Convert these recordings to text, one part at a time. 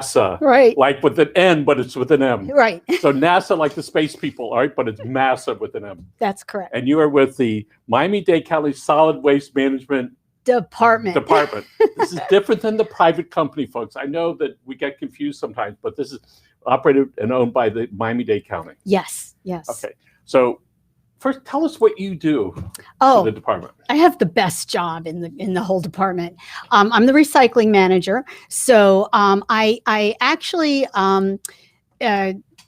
NASA, Right. like with an N, but it's with an M. Right. So NASA, like the space people, all right, but it's Massa with an M. That's correct. And you are with the Miami-Dade County Solid Waste Management Department. This is different than the private company, folks. I know that we get confused sometimes, but this is operated and owned by the Miami-Dade County. Yes. Yes. Okay. So first, tell us what you do Oh, for the department. I have the best job in the whole department. I'm the recycling manager. So I actually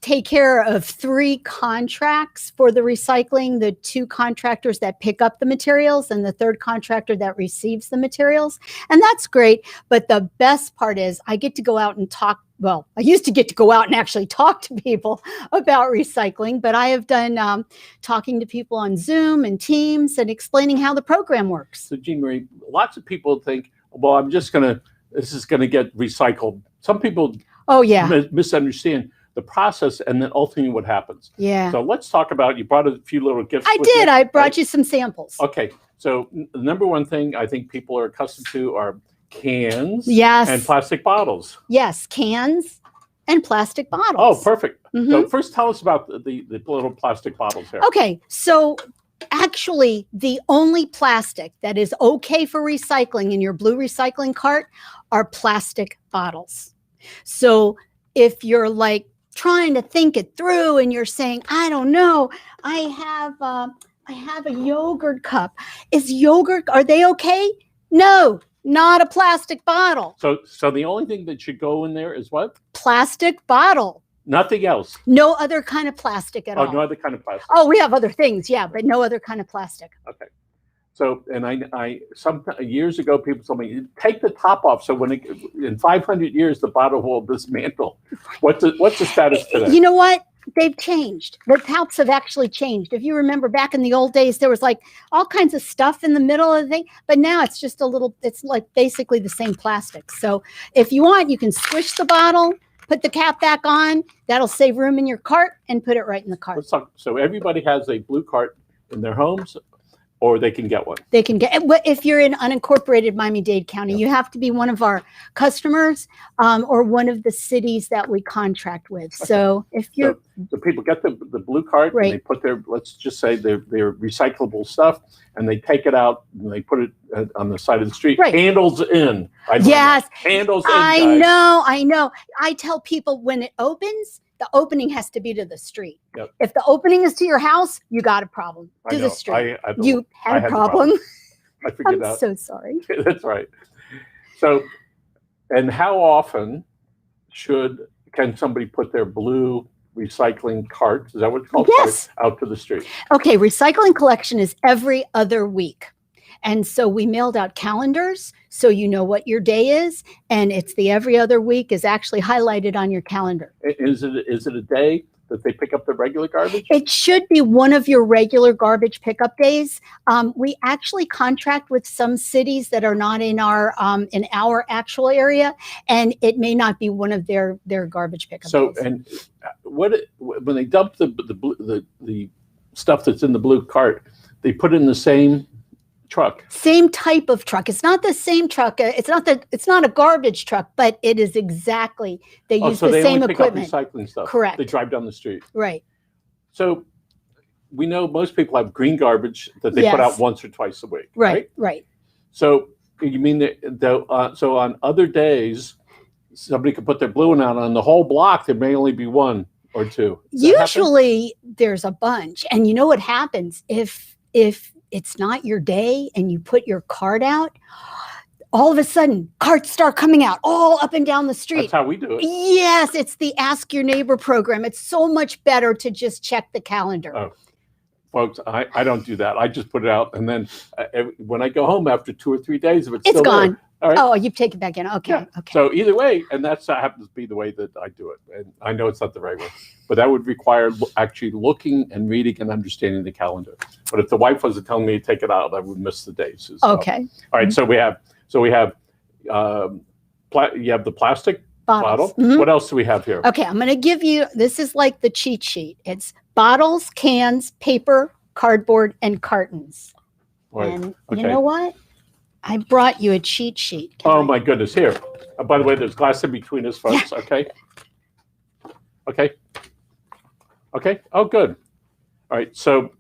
take care of 3 contracts for the recycling, the 2 contractors that pick up the materials and the 3rd contractor that receives the materials. And that's great. But the best part is I get to go out and talk. Well, I used to get to go out and actually talk to people about recycling, but I have done talking to people on Zoom and Teams and explaining how the program works. So Jeanmarie, lots of people think, well, this is going to get recycled. Some people misunderstand the process and then ultimately what happens. Yeah. So let's talk about, you brought a few little gifts. I did. I brought you some samples. Okay. So the number one thing I think people are accustomed to are cans and plastic bottles. Yes, cans and plastic bottles. Oh, perfect. So first tell us about the little plastic bottles here. Okay. So actually, the only plastic that is okay for recycling in your blue recycling cart are plastic bottles. So if you're like trying to think it through and you're saying, I don't know, I have a yogurt cup. Are they okay? No, not a plastic bottle. So the only thing that should go in there is what? Plastic bottle. Nothing else. No other kind of plastic at all. Oh, no other kind of plastic. Oh, we have other things, yeah, but no other kind of plastic. Okay. So, and I some years ago, people told me, take the top off. So in 500 years, the bottle will dismantle. What's the status today? You know what? They've changed. The tops have actually changed. If you remember back in the old days, there was like all kinds of stuff in the middle of the thing, but now it's just it's like basically the same plastic. So if you want, you can squish the bottle, put the cap back on. That'll save room in your cart and put it right in the cart. So everybody has a blue cart in their homes, or they can get one. They can get, if you're in unincorporated Miami-Dade County, you have to be one of our customers or one of the cities that we contract with. Okay. So if you're... So people get the blue cart, and they put their, let's just say their recyclable stuff, and they take it out and they put it on the side of the street. Right. Handles in. Yes. Handles in, I know. I tell people when it opens, the opening has to be to the street. Yep. If the opening is to your house, you got a problem. To the street. You had a problem. I figured out. I'm so sorry. That's right. So, and how often can somebody put their blue recycling cart, is that what it's called? Yes. Out to the street? Okay, recycling collection is every other week. And so we mailed out calendars so you know what your day is, and it's the every other week is actually highlighted on your calendar. Is it a day that they pick up the regular garbage? It should be one of your regular garbage pickup days. We actually contract with some cities that are not in our actual area, and it may not be one of their garbage pickup days. So, and when they dump the stuff that's in the blue cart, they put it in the same truck. Same type of truck. It's not the same truck. It's not a garbage truck, but it is exactly. They use the same equipment. Pick up recycling stuff. Correct. They drive down the street. Right. So we know most people have green garbage that they put out once or twice a week. Right. Right. So you mean that so on other days somebody could put their blue one out on the whole block? There may only be one or two. Usually there's a bunch, and you know what happens if it's not your day and you put your cart out, all of a sudden carts start coming out all up and down the street. That's how we do it. Yes, it's the Ask Your Neighbor program. It's so much better to just check the calendar. Oh, folks, I don't do that. I just put it out, and then when I go home after 2 or 3 days, if it's still gone. There, all right. Oh, you've taken it back in. Okay. Yeah. Okay. So either way, and that happens to be the way that I do it. And I know it's not the right way, but that would require actually looking and reading and understanding the calendar. But if the wife wasn't telling me to take it out, I would miss the days. Okay. All right. So we have you have the plastic bottle. Mm-hmm. What else do we have here? Okay. I'm going to give you, this is like the cheat sheet. It's bottles, cans, paper, cardboard, and cartons. Right. And you know what? I brought you a cheat sheet. Oh my goodness, here. By the way, there's glass in between us, folks. Okay. Okay. Okay. Oh, good. All right. So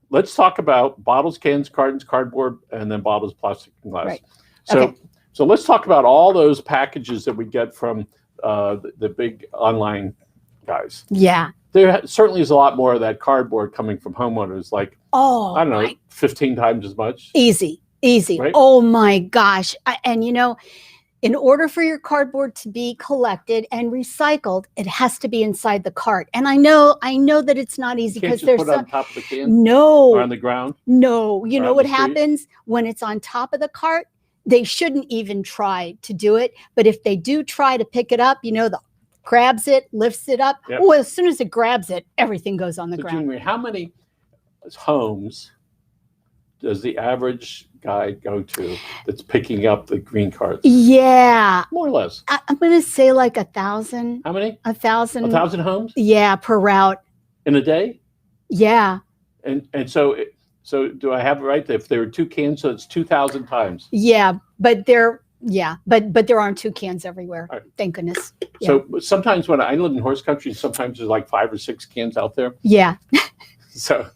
let's talk about bottles, cans, cartons, cardboard, and then bottles, plastic, and glass. Right. So, Okay. so let's talk about all those packages that we get from the big online guys. Yeah. There certainly is a lot more of that cardboard coming from homeowners, like, Oh, I don't know, 15 times as much. easy. Right? Oh my gosh. And in order for your cardboard to be collected and recycled, it has to be inside the cart. And I know that it's not easy because there's put it on top of the can or on the ground. No, you know what happens when it's on top of the cart? They shouldn't even try to do it. But if they do try to pick it up, grabs it, lifts it up. Yep. Well, as soon as it grabs it, everything goes on the ground. Jeanmarie, how many homes does the average guy go to that's picking up the green carts? Yeah. More or less. I'm going to say like 1,000. How many? 1,000. 1,000 homes? Yeah, per route. In a day? Yeah. And so do I have it right? If there were 2 cans, so it's 2,000 times. Yeah, but there aren't 2 cans everywhere. Right. Thank goodness. Yeah. So sometimes when I live in horse country, sometimes there's like 5 or 6 cans out there. Yeah. So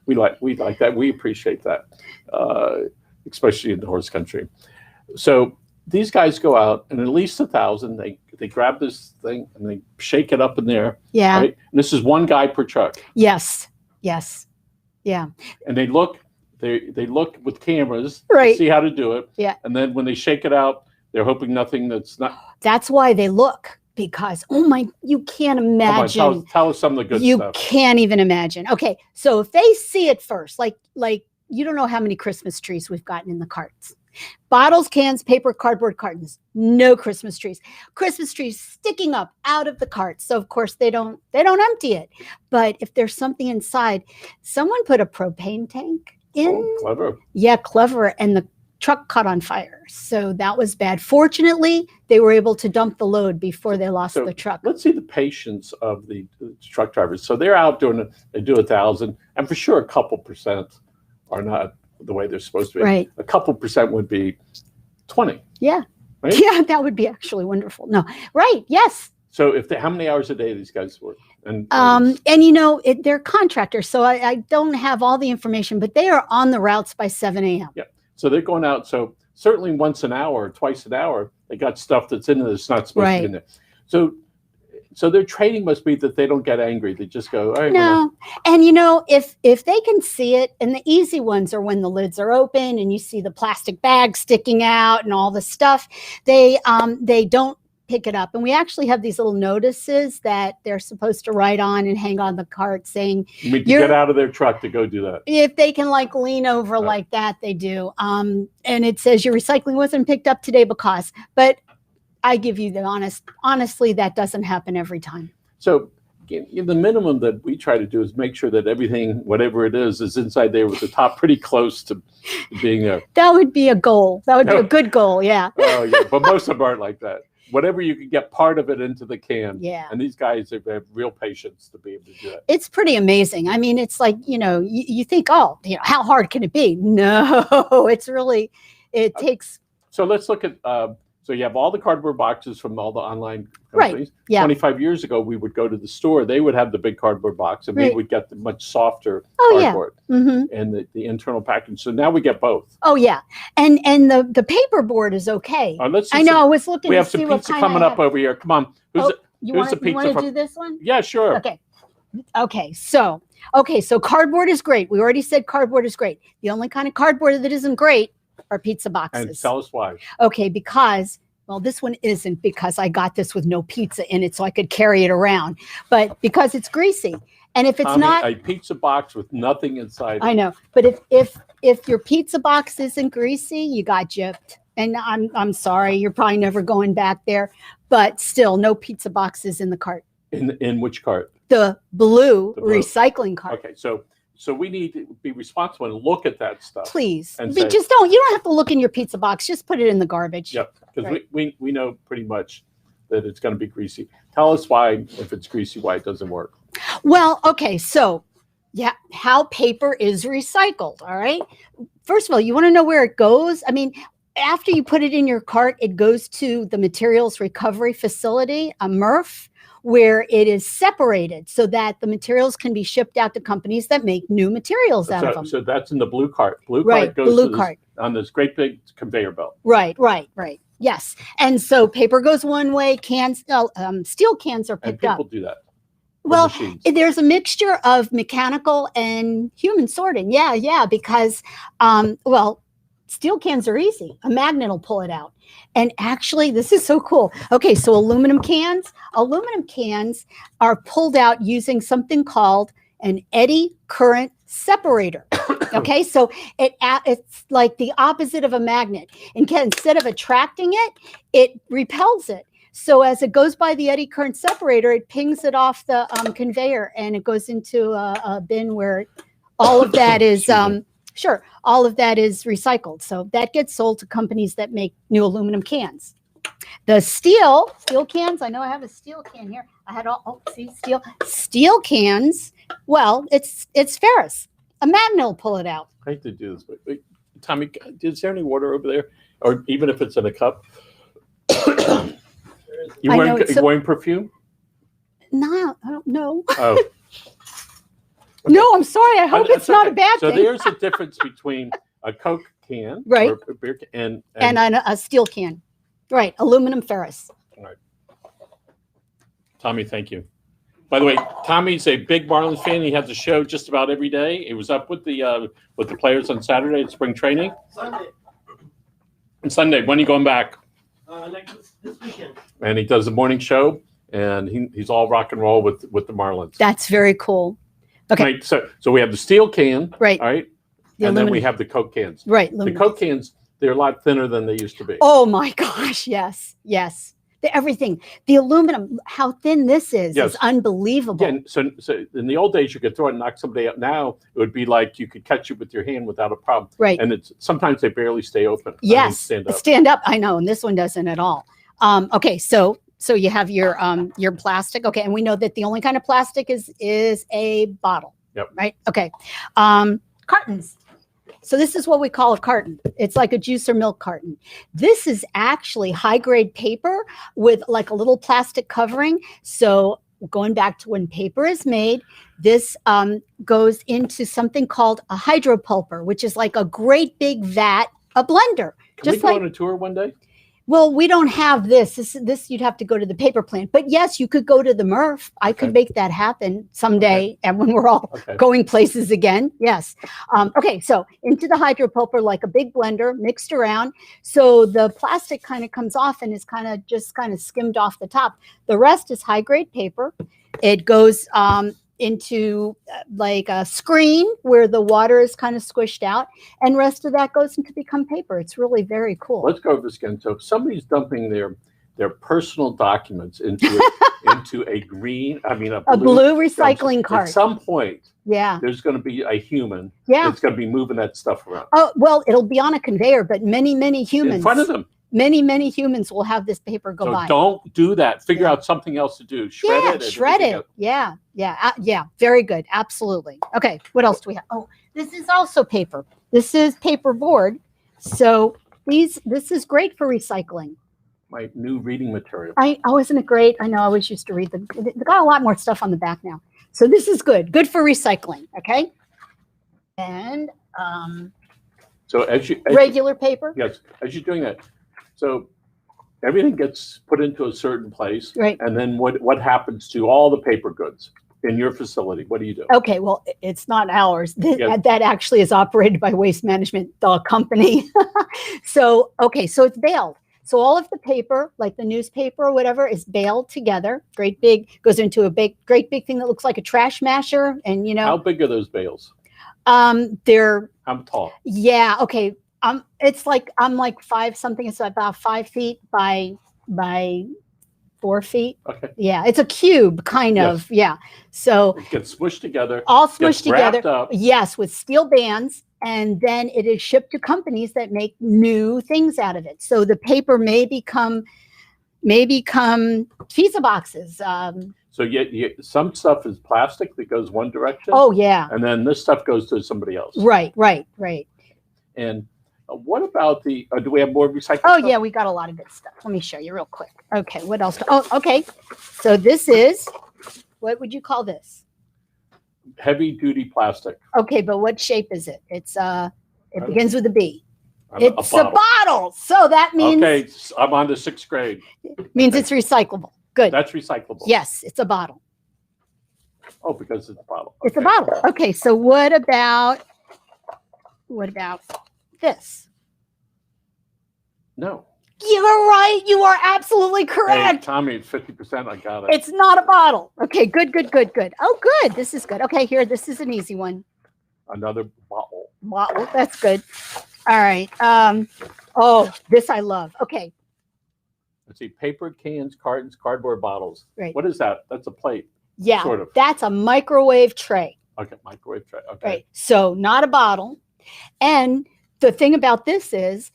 we like that. We appreciate that, especially in the horse country. So these guys go out, and at least 1,000. They grab this thing and they shake it up in there. Yeah. Right? And this is one guy per truck. Yes. Yeah. And they look with cameras, right, to see how to do it. Yeah. And then when they shake it out, they're hoping nothing that's not. That's why they look, because you can't imagine. Come on, tell us some of the good stuff. You can't even imagine. Okay, so if they see it first, like you don't know how many Christmas trees we've gotten in the carts. Bottles, cans, paper, cardboard, cartons. No Christmas trees. Christmas trees sticking up out of the cart. So of course they don't empty it. But if there's something inside, someone put a propane tank in. Oh, clever. Yeah, clever. And the truck caught on fire. So that was bad. Fortunately, they were able to dump the load before they lost the truck. Let's see the patience of the truck drivers. So they're out doing it. They do 1,000, and for sure a couple percent are not the way they're supposed to be. Right. A couple percent would be 20. Yeah. Right? Yeah, that would be actually wonderful. No. Right. Yes. So how many hours a day these guys work? And they're contractors, so I don't have all the information, but they are on the routes by 7 a.m. Yeah. So they're going out. So certainly once an hour or twice an hour, they got stuff that's in there that's not supposed to be in there. So their training must be that they don't get angry. They just go, all right. No. And if they can see it, and the easy ones are when the lids are open and you see the plastic bag sticking out and all the stuff, they don't pick it up. And we actually have these little notices that they're supposed to write on and hang on the cart saying, you mean to get out of their truck to go do that. If they can lean over like that, they do. And it says your recycling wasn't picked up today because, but I give you the honestly, that doesn't happen every time. So the minimum that we try to do is make sure that everything, whatever it is inside there with the top pretty close to being there. That would be a goal. That would be a good goal. Yeah. Oh, yeah. But most of them aren't like that. Whatever you can get part of it into the can. Yeah. And these guys have real patience to be able to do that. It's pretty amazing. I mean, it's like, you think, how hard can it be? No, it's really, it takes. So let's look at, so you have all the cardboard boxes from all the online Right. companies. Yeah. 25 years ago, we would go to the store. They would have the big cardboard box, and we would get the much softer cardboard and the internal package. So now we get both. Oh yeah, and the paper board is okay. I was looking. We have some pizza coming up over here. Come on, who's the pizza? You want to do this one? Yeah, sure. Okay. So cardboard is great. We already said cardboard is great. The only kind of cardboard that isn't great are pizza boxes. And tell us why. Okay, because, this one isn't, because I got this with no pizza in it so I could carry it around, but because it's greasy. And if it's not a pizza box with nothing inside. I know, but if your pizza box isn't greasy, you got gypped. And I'm sorry, you're probably never going back there, but still no pizza boxes in the cart. In which cart? The blue recycling cart. Okay, so we need to be responsible and look at that stuff. Please. You don't have to look in your pizza box. Just put it in the garbage. Yep. Because we know pretty much that it's going to be greasy. Tell us why, if it's greasy, why it doesn't work. Well, okay. So how paper is recycled. All right. First of all, you want to know where it goes? I mean, after you put it in your cart, it goes to the materials recovery facility, a MRF, where it is separated so that the materials can be shipped out to companies that make new materials out of them. So that's in the blue cart. Blue Right, cart goes blue to cart. on this great big conveyor belt. Right. Yes. And so paper goes one way, steel cans are And picked up. people do that. Well, machines. there's a mixture of mechanical and human sorting. Yeah, because, steel cans are easy. A magnet will pull it out. And actually, this is so cool. Okay, so aluminum cans are pulled out using something called an eddy current separator. Okay, so it's like the opposite of a magnet. And instead of attracting it, it repels it. So as it goes by the eddy current separator, it pings it off the conveyor, and it goes into a bin where all of that is all of that is recycled. So that gets sold to companies that make new aluminum cans. The steel cans. I know I have a steel can here. I had steel cans. Well, it's ferrous. A magnet will pull it out. I hate to do this, but Tommy, is there any water over there, or even if it's in a cup? You wearing perfume? No, I don't know. Oh. Okay. No, I'm sorry. I hope it's not a bad thing. So there's a thing. difference between a Coke can, right, or a beer can, and a steel can, right? Aluminum ferrous. All right. Tommy, thank you. By the way, Tommy's a big Marlins fan. He has a show just about every day. He was up with the players on Saturday at spring training. Sunday. And Sunday. When are you going back? This weekend. And he does the morning show, and he's all rock and roll with the Marlins. That's very cool. Okay. Right, so we have the steel can, right? All right, and then we have the Coke cans. Right. The Coke cans, they're a lot thinner than they used to be. Oh my gosh! Yes. Everything. The aluminum. How thin this is unbelievable. Yeah, so in the old days, you could throw it and knock somebody out. Now it would be like you could catch it with your hand without a problem. Right. And sometimes they barely stay open. Yes. Stand up. I know, and this one doesn't at all. Okay, so you have your plastic. Okay, and we know that the only kind of plastic is a bottle. Yep. Right. Okay. Cartons. So this is what we call a carton. It's like a juice or milk carton. This is actually high-grade paper with like a little plastic covering. So going back to when paper is made, this goes into something called a hydropulper, which is like a great big vat, a blender. Can we go on a tour one day? Well, we don't have this. This you'd have to go to the paper plant. But yes, you could go to the MRF. I could make that happen someday, and when we're all going places again. Yes. Okay, so into the hydropulper, like a big blender, mixed around. So the plastic kind of comes off and is kind of skimmed off the top. The rest is high-grade paper. It goes into like a screen where the water is kind of squished out, and rest of that goes into become paper. It's really very cool. Let's go over this again. So if somebody's dumping their personal documents into a blue recycling cart, at some point, yeah, there's going to be a human that's going to be moving that stuff around. Oh, well, it'll be on a conveyor, but many humans in front of them. Many humans will have this paper go by. Don't do that. Figure out something else to do. Shred it. Shred it. Yeah. Very good. Absolutely. Okay. What else do we have? Oh, this is also paper. This is paper board. So this is great for recycling. My new reading material. Isn't it great? I know. I always used to read them. They got a lot more stuff on the back now. So this is good. Good for recycling. Okay. And so as regular paper. Yes. As you're doing that. So everything gets put into a certain place, right? And then what happens to all the paper goods in your facility? What do you do? Okay, well, it's not ours. That actually is operated by Waste Management, the company. So it's baled. So all of the paper, like the newspaper or whatever, is baled together. Great big, goes into a great big thing that looks like a trash masher. And how big are those bales? They're how tall? Yeah. Okay. It's like I'm like 5 something. It's about 5 feet by 4 feet. Okay. Yeah, it's a cube kind of. Yeah. So it gets smushed together. All smushed together. Up. Yes, with steel bands, and then it is shipped to companies that make new things out of it. So the paper may become pizza boxes. So some stuff is plastic that goes one direction. Oh yeah. And then this stuff goes to somebody else. Right. And What about the? Do we have more recycling? Oh stuff? yeah, we got a lot of good stuff. Let me show you real quick. Okay, what else? Oh, okay. So this is, what would you call this? Heavy duty plastic. Okay, but what shape is it? It begins with a B. A It's a bottle. So that means Okay, I'm on to 6th grade. means Okay. it's recyclable. Good. That's recyclable. Yes, it's a bottle. Oh, because it's a bottle. It's a Okay. bottle. Okay, so what about this? No. You're right. You are absolutely Hey, correct. Tommy, it's 50%. I got it. It's not a bottle. Okay, good. Oh, good. This is good. Okay, here, this is an easy one. Another bottle. Bottle. That's good. All right. Oh, this I love. Okay, Let's see. Paper, cans, cartons, cardboard bottles. Right. What is that? That's a plate. yeah, Sort of. that's a microwave tray. Okay, microwave tray. Okay. Right. So not a bottle. And the thing about this is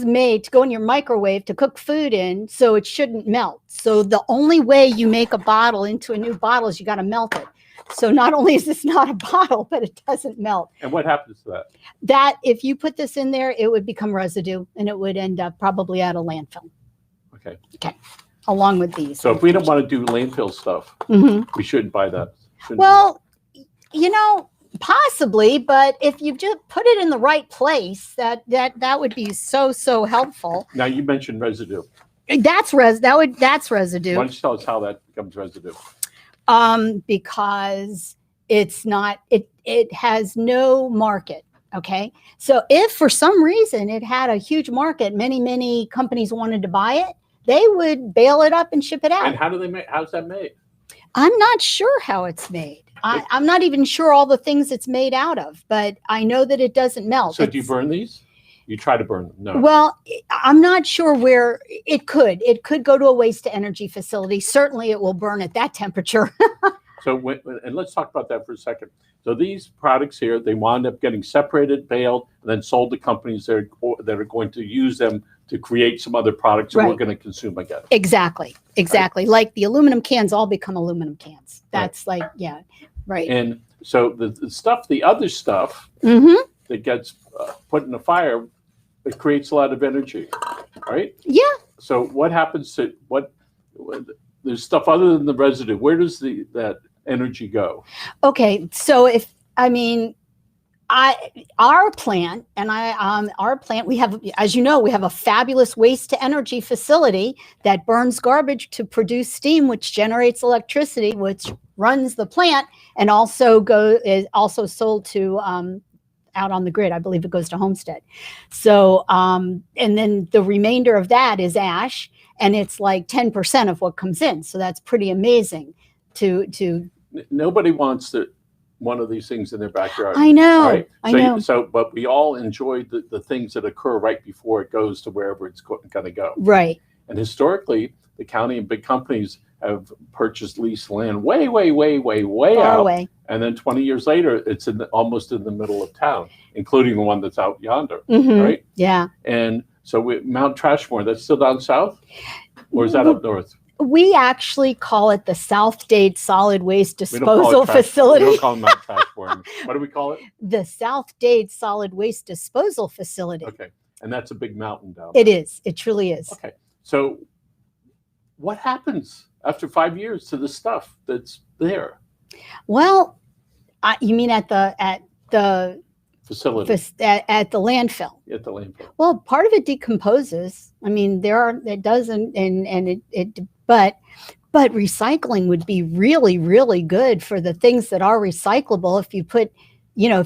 made to go in your microwave to cook food in, so it shouldn't melt. So the only way you make a bottle into a new bottle is you got to melt it. So not only is this not a bottle, but it doesn't melt. And what happens to that? That if you put this in there, it would become residue and it would end up probably at a landfill Okay. along with these. So if we don't want to do landfill stuff, Mhm. we shouldn't buy that. Shouldn't Well, you know, possibly, but if you just put it in the right place, that would be so helpful. Now you mentioned residue. That's residue. Why don't you tell us how that becomes residue? Because it's not, it has no market. Okay. So if for some reason it had a huge market, many companies wanted to buy it, they would bail it up and ship it out. And how do they make? How's that made? I'm not sure how it's made. I'm not even sure all the things it's made out of, but I know that it doesn't melt. So do you burn these? You try to burn them? No. Well, I'm not sure where it could. It could go to a waste to energy facility. Certainly it will burn at that temperature. So and let's talk about that for a second. So these products here, they wind up getting separated, baled, and then sold to companies that are going to use them to create some other products that we're Right. going to consume again. Exactly. Like the aluminum cans all become aluminum cans. That's like, yeah, right. And so the other stuff Mm-hmm. that gets put in the fire, it creates a lot of energy, right? Yeah. So what happens to there's stuff other than the residue? Where does that energy go? Okay. So our plant, we have, as you know, we have a fabulous waste to energy facility that burns garbage to produce steam, which generates electricity, which runs the plant, and is also sold to out on the grid. I believe it goes to Homestead. So, and then the remainder of that is ash, and it's like 10% of what comes in. So that's pretty amazing. Nobody wants one of these things in their backyard. I know. Right? I know. But we all enjoy the things that occur right before it goes to wherever it's going to go. Right. And historically, the county and big companies have purchased leased land way Far out. away. And then 20 years later, it's almost in the middle of town, including the one that's out yonder, Mhm. right? Yeah. And so Mount Trashmore, that's still down south? Or is that up north? We actually call it the South Dade Solid Waste We don't call Disposal it We Facility. don't call it Mount Trashmore. What do we call it? The South Dade Solid Waste Disposal Facility. Okay. And that's a big mountain down there. It is. It truly is. Okay. So what happens after 5 years to the stuff that's there? Well, you mean at the Facility at the landfill? at the landfill. Well, part of it decomposes. I mean, it doesn't, but recycling would be really good for the things that are recyclable. If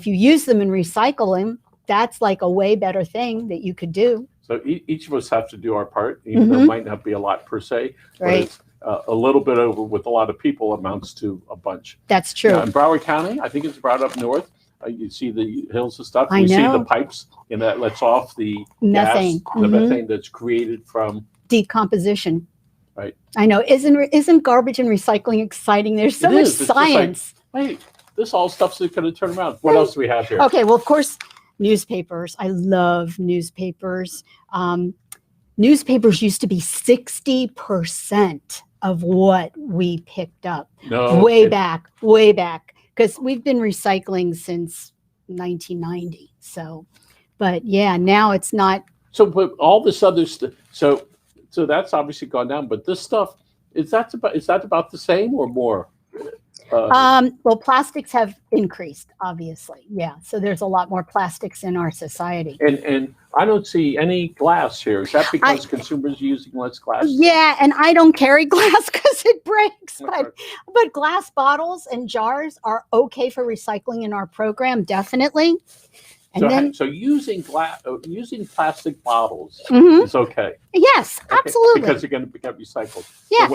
you use them and recycle them, that's like a way better thing that you could do. So each of us have to do our part, even though it might not be a lot per se. But Right. it's, a little bit over with a lot of people amounts to a bunch. That's true. In Broward County, I think it's brought up north. You see the hills and stuff. I We see know. the pipes, and that lets off the Methane. gas, the Mhm. methane that's created from. Decomposition. Right. I know. Isn't garbage and recycling exciting? There's so It much is. It's just like, science. Wait, this all stuff's going to turn around. What else do we have here? Okay, well, of course, newspapers. I love newspapers. Newspapers used to be 60% of what we picked up No. way back, because we've been recycling since 1990. So But yeah, now it's not. So, but all this other stuff, so that's obviously gone down. But this stuff, is that about the same or more? Well, plastics have increased, obviously. Yeah. So there's a lot more plastics in our society. And I don't see any glass here. Is that because consumers are using less glass? Yeah, and I don't carry glass because it breaks. Okay. But glass bottles and jars are okay for recycling in our program, definitely. And So using plastic bottles Mhm. is okay. Yes, Okay, absolutely. because they're going to get recycled. Yeah.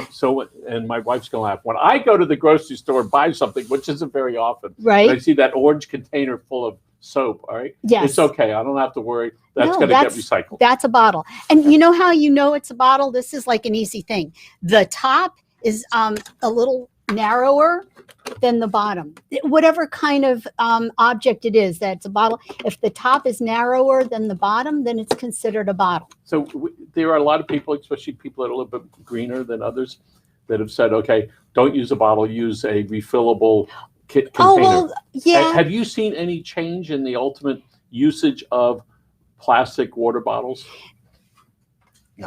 And my wife's going to laugh. When I go to the grocery store and buy something, which isn't very often, Right. and I see that orange container full of soap, all right? Yes. It's okay. I don't have to worry. That's No, going to get recycled. That's a bottle. And you know how you know it's a bottle? This is like an easy thing. The top is a little narrower than the bottom. Whatever kind of object it is that's a bottle, if the top is narrower than the bottom, then it's considered a bottle. So there are a lot of people, especially people that are a little bit greener than others, that have said, okay, don't use a bottle, use a refillable container. Oh, well, yeah. Have you seen any change in the ultimate usage of plastic water bottles?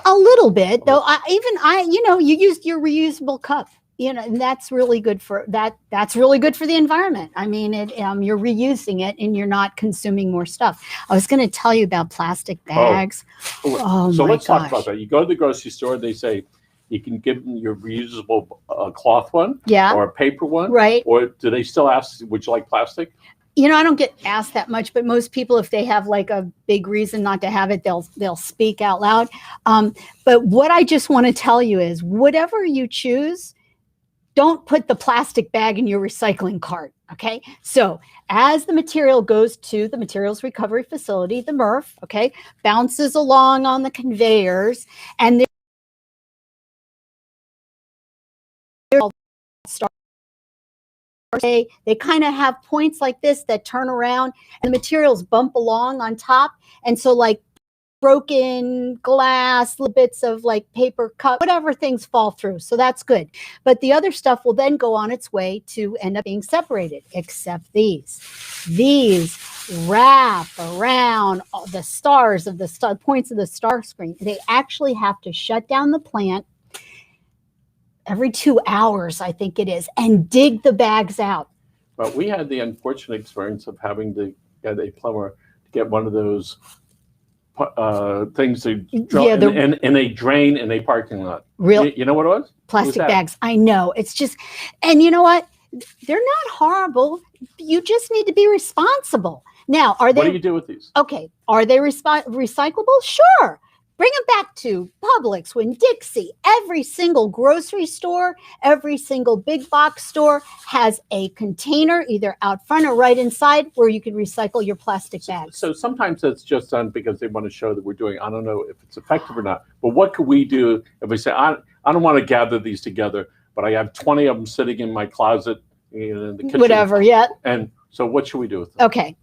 A little bit, though. You used your reusable cup. And that's really good for that. That's really good for the environment. I mean, you're reusing it and you're not consuming more stuff. I was going to tell you about plastic bags. Oh so my let's talk gosh. about that. You go to the grocery store, they say you can give them your reusable cloth one, Yeah. or a paper one, Right. Or do they still ask, would you like plastic? I don't get asked that much, but most people, if they have like a big reason not to have it, they'll speak out loud. But what I just want to tell you is, whatever you choose, don't put the plastic bag in your recycling cart, okay? So as the material goes to the materials recovery facility, the MRF, okay, bounces along on the conveyors, and they kind of have points like this that turn around, and the materials bump along on top. And so like broken glass, little bits of like paper cup, whatever things fall through. So that's good. But the other stuff will then go on its way to end up being separated, except these. These wrap around the stars of the points of the star screen. They actually have to shut down the plant every 2 hours, I think it is, and dig the bags out. Well, we had the unfortunate experience of having to get a plumber to get one of those things to in a drain in a parking lot. Real, you know what it was? Plastic bags. I know. It's just, and you know what? They're not horrible. You just need to be responsible. Now, are they? What do you do with these? Okay. Are they recyclable? Sure. Bring them back to Publix, Winn-Dixie. Every single grocery store, every single big box store has a container either out front or right inside where you can recycle your plastic bags. So sometimes that's just done because they want to show that we're doing, I don't know if it's effective or not, but what could we do if we say, I don't want to gather these together, but I have 20 of them sitting in my closet in the kitchen. Whatever, yeah. And so what should we do with them? Okay.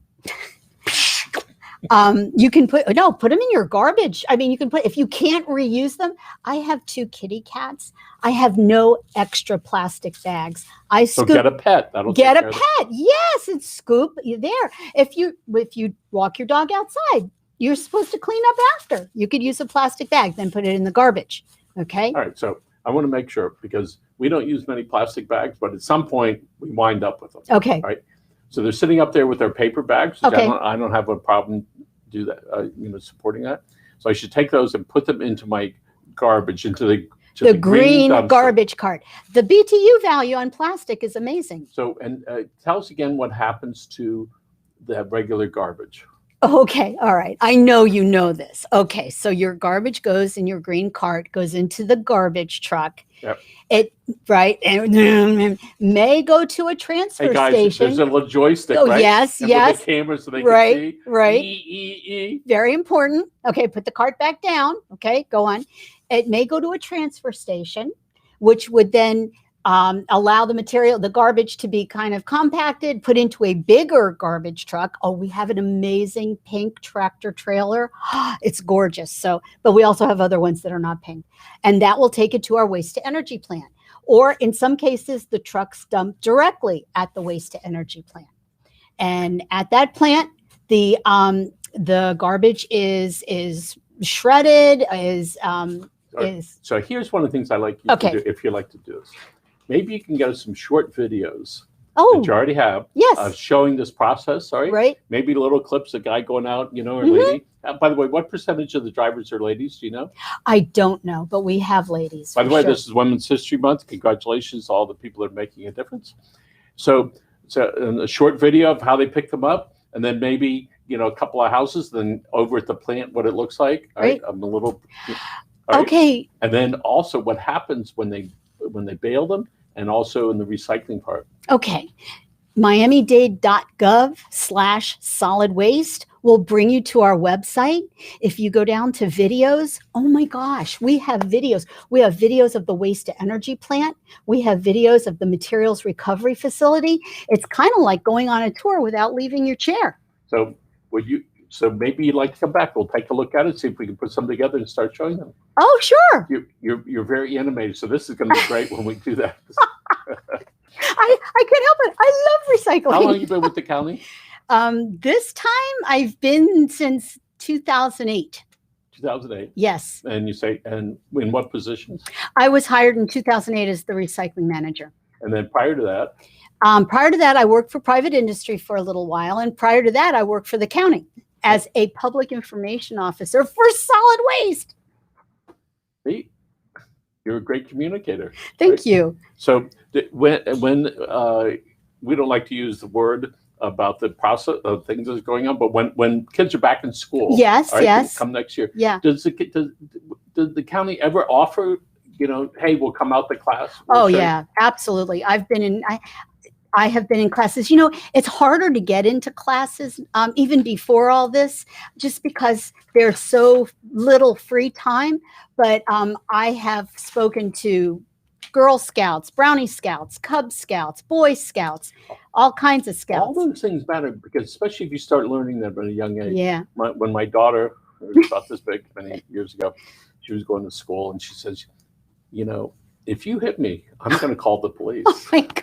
You can put them in your garbage. I mean, you can if you can't reuse them. I have 2 kitty cats. I have no extra plastic bags. So get a pet. Get a pet. Yes, and scoop there. If you walk your dog outside, you're supposed to clean up after. You could use a plastic bag, then put it in the garbage. Okay. All right. So I want to make sure, because we don't use many plastic bags, but at some point we wind up with them. Okay. Right. So they're sitting up there with their paper bags. Which Okay. I don't have a problem do that. Supporting that. So I should take those and put them into my garbage, into the green dumpster. garbage cart. The BTU value on plastic is amazing. So, and tell us again what happens to the regular garbage. Okay, all right. I know you know this. Okay, so your garbage goes in your green cart, goes into the garbage truck. Yep. And may go to a transfer Hey guys, station. there's a little joystick, Oh, right? yes, and yes. With the camera so they Right, can see. right. Very important. Okay, put the cart back down. Okay, go on. It may go to a transfer station, which would then allow the garbage to be kind of compacted, put into a bigger garbage truck. Oh, we have an amazing pink tractor trailer. It's gorgeous. So, but we also have other ones that are not pink, and that will take it to our waste to energy plant. Or in some cases, the trucks dump directly at the waste to energy plant. And at that plant, the The garbage is shredded, So here's one of the things I like you to do, if you like to do this. Maybe you can get us some short videos that you already have yes, showing this process, all right? right. Maybe little clips, a guy going out, you know, or Mhm. lady. By the way, what percentage of the drivers are ladies? Do you know? I don't know, but we have ladies. By the for way, sure. this is Women's History Month. Congratulations to all the people that are making a difference. So a short video of how they pick them up, and then maybe, you know, a couple of houses, then over at the plant, what it looks like. Right. I'm a little. All right? Okay. And then also what happens when they bail them, and also in the recycling part. Okay. Miami-Dade.gov/solid waste will bring you to our website. If you go down to videos, oh my gosh, we have videos. We have videos of the waste to energy plant. We have videos of the materials recovery facility. It's kind of like going on a tour without leaving your chair. So so maybe you'd like to come back. We'll take a look at it, see if we can put some together and start showing them. Oh, sure. You're very animated, so this is going to be great when we do that. I can't help it. I love recycling. How long have you been with the county? This time I've been since 2008. 2008. Yes. And you say, and in what positions? I was hired in 2008 as the recycling manager. And then prior to that? Prior to that, I worked for private industry for a little while. And prior to that, I worked for the county as a public information officer for solid waste. See, you're a great communicator. Thank you. So when we don't like to use the word about the process of things that's going on, but when kids are back in school, yes, right, yes, come next year, yeah. Does the county ever offer, you know, hey, we'll come out the class? Oh yeah, absolutely. I have been in classes. You know, it's harder to get into classes even before all this, just because there's so little free time. But I have spoken to Girl Scouts, Brownie Scouts, Cub Scouts, Boy Scouts, all kinds of scouts. All those things matter, because especially if you start learning them at a young age. Yeah. When my daughter was about this big many years ago, she was going to school and she says, you know, if you hit me, I'm going to call the police. Oh my God.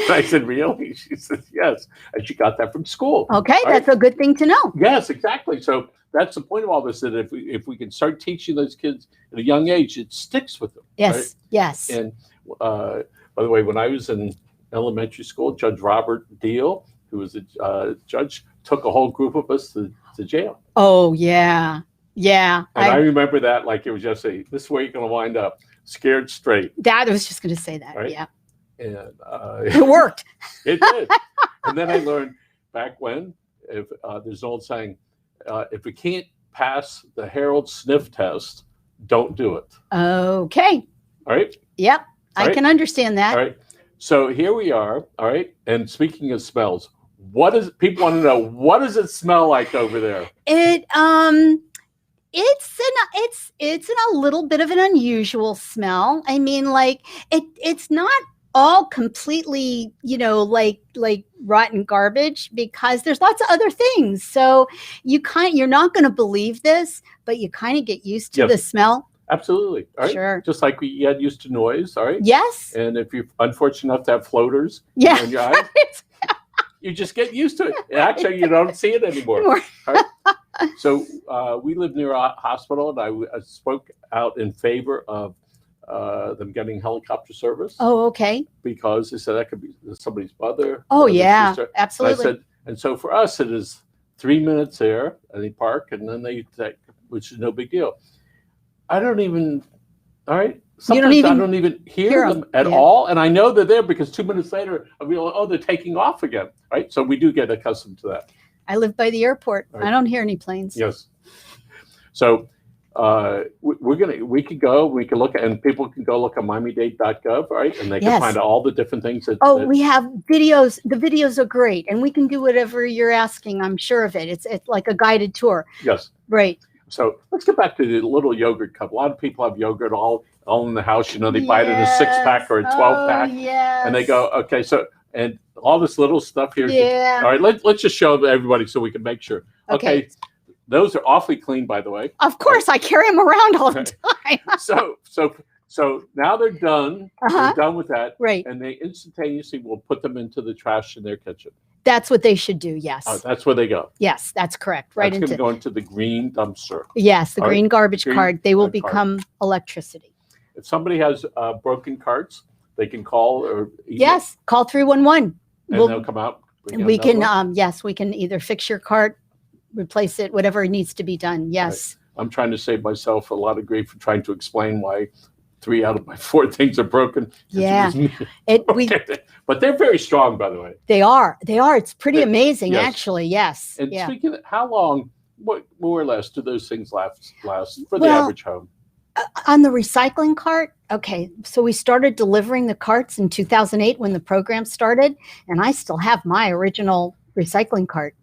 I said, really? She says, yes. And she got that from school. Okay, that's a good thing to know. Yes, exactly. So that's the point of all this, that if we can start teaching those kids at a young age, it sticks with them. Yes, right? yes. And by the way, when I was in elementary school, Judge Robert Deal, who was a judge, took a whole group of us to jail. Oh, yeah. Yeah. And I remember that like it was just this is where you're going to wind up, scared straight. I was just going to say that. Right? Yeah. And it worked. It did. And then I learned back when, if there's an old saying, if we can't pass the Harold sniff test, don't do it. Okay. All right. Yep. All I right. can understand that. All right. So here we are. All right. And speaking of smells, people want to know, what does it smell like over there? It's in a little bit of an unusual smell. I mean, like it's not all completely, you know, like rotten garbage, because there's lots of other things. So you're not going to believe this, but you kind of get used to the smell. Absolutely. All right. Sure. Just like we get used to noise. All right. Yes. And if you're unfortunate enough to have floaters in your eyes, you just get used to it. Actually, you don't see it anymore. All right? So we live near a hospital, and I spoke out in favor of them getting helicopter service. Oh, okay. Because they said that could be somebody's mother. Oh, yeah, sister. absolutely. And I said, and so for us, it is 3 minutes there, and they park, and then they take, which is no big deal. I don't even, all right? Sometimes I don't even hear them at all. And I know they're there because 2 minutes later, I'll be like, oh, they're taking off again, right? So we do get accustomed to that. I live by the airport. Right. I don't hear any planes. Yes. So we could go, we can look at, and people can go look at Miami-Dade.gov, right? And they can find out all the different things that. We have videos. The videos are great, and we can do whatever you're asking. I'm sure of it. It's like a guided tour. Yes. Right. So let's get back to the little yogurt cup. A lot of people have yogurt all in the house. You know, they buy it in a 6-pack or a 12-pack, and they go, okay. So and all this little stuff here. Yeah. All right. Let's just show everybody so we can make sure. Okay. Those are awfully clean, by the way. Of course, I carry them around all the time. So now they're done. Uh-huh. They're done with that. Right. And they instantaneously will put them into the trash in their kitchen. That's what they should do. Yes. Oh, that's where they go. Yes, that's correct. Right That's going to into go into the green dumpster. yes, the All right. green garbage Green cart. They will cart. become electricity. If somebody has broken carts, they can call or email, Yes, call 311. and We'll- they'll come out. bring we another can one. yes, we can either fix your cart, replace it, whatever needs to be done. Yes. I'm trying to save myself a lot of grief for trying to explain why 3 out of my 4 things are broken. Yeah. It was me. We But they're very strong, by the way. they are. It's pretty They- amazing yes. actually. Yes. And Yeah. speaking of how long, what more or less do those things last for the Well, average home? On the recycling cart, okay, so we started delivering the carts in 2008 when the program started, and I still have my original recycling cart.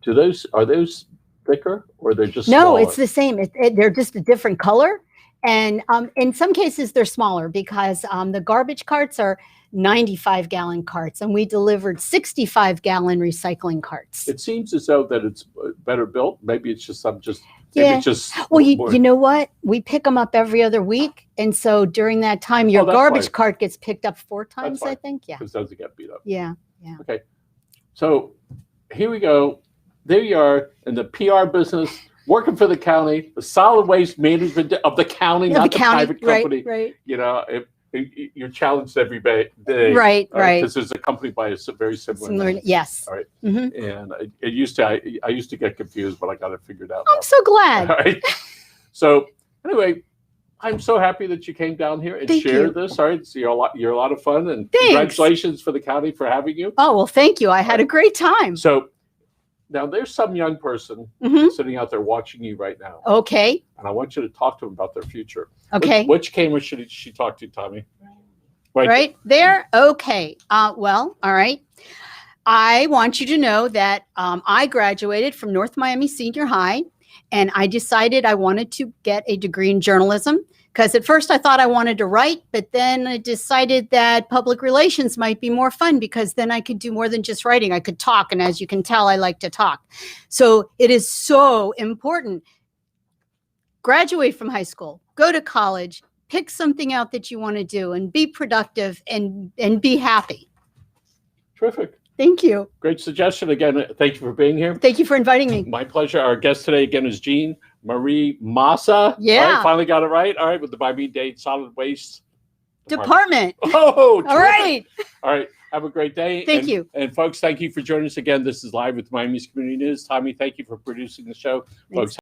Are those thicker or they're just No, smaller? it's the same. They're just a different color, and in some cases they're smaller because the garbage carts are 95-gallon carts, and we delivered 65-gallon recycling carts. It seems as though that it's better built. Maybe it's just maybe Yeah. it's just Well, more- you know what? We pick them up every other week, and so during that time, your that's garbage fine. cart gets picked up 4 times. I fine. think. Yeah. Because doesn't get beat up. Yeah. So here we go. There you are in the PR business, working for the county, the solid waste management of the county, not the private company. Right. You know, you're challenged every day. Right. Because there's a company by a very similar Similar, name. yes. All right. Mhm. And it used to, I used to get confused, but I got it figured out. I'm so glad. All right. So anyway, I'm so happy that you came down here and Thank shared you. this. All right. So you're a lot of fun, and Thanks. congratulations for the county for having you. Oh, well, thank you. I had a great time. So now there's some young person Mhm. sitting out there watching you right now, Okay. and I want you to talk to them about their future. Okay. Which camera should she talk to, Tommy? Right there. Okay. Well, all right. I want you to know that I graduated from North Miami Senior High, and I decided I wanted to get a degree in journalism because at first I thought I wanted to write, but then I decided that public relations might be more fun because then I could do more than just writing. I could talk, and as you can tell, I like to talk. So it is so important. Graduate from high school, go to college, pick something out that you want to do, and be productive and be happy. Terrific. Thank you. Great suggestion. Again, thank you for being here. Thank you for inviting me. My pleasure. Our guest today again is Jeanmarie Massa. Yeah. All right, finally got it right. All right, with the Miami-Dade Solid Waste Department. Oh, All right. All right. Have a great day. Thank you. And folks, thank you for joining us again. This is Live with Miami's Community News. Tommy, thank you for producing the show. Thanks. Folks,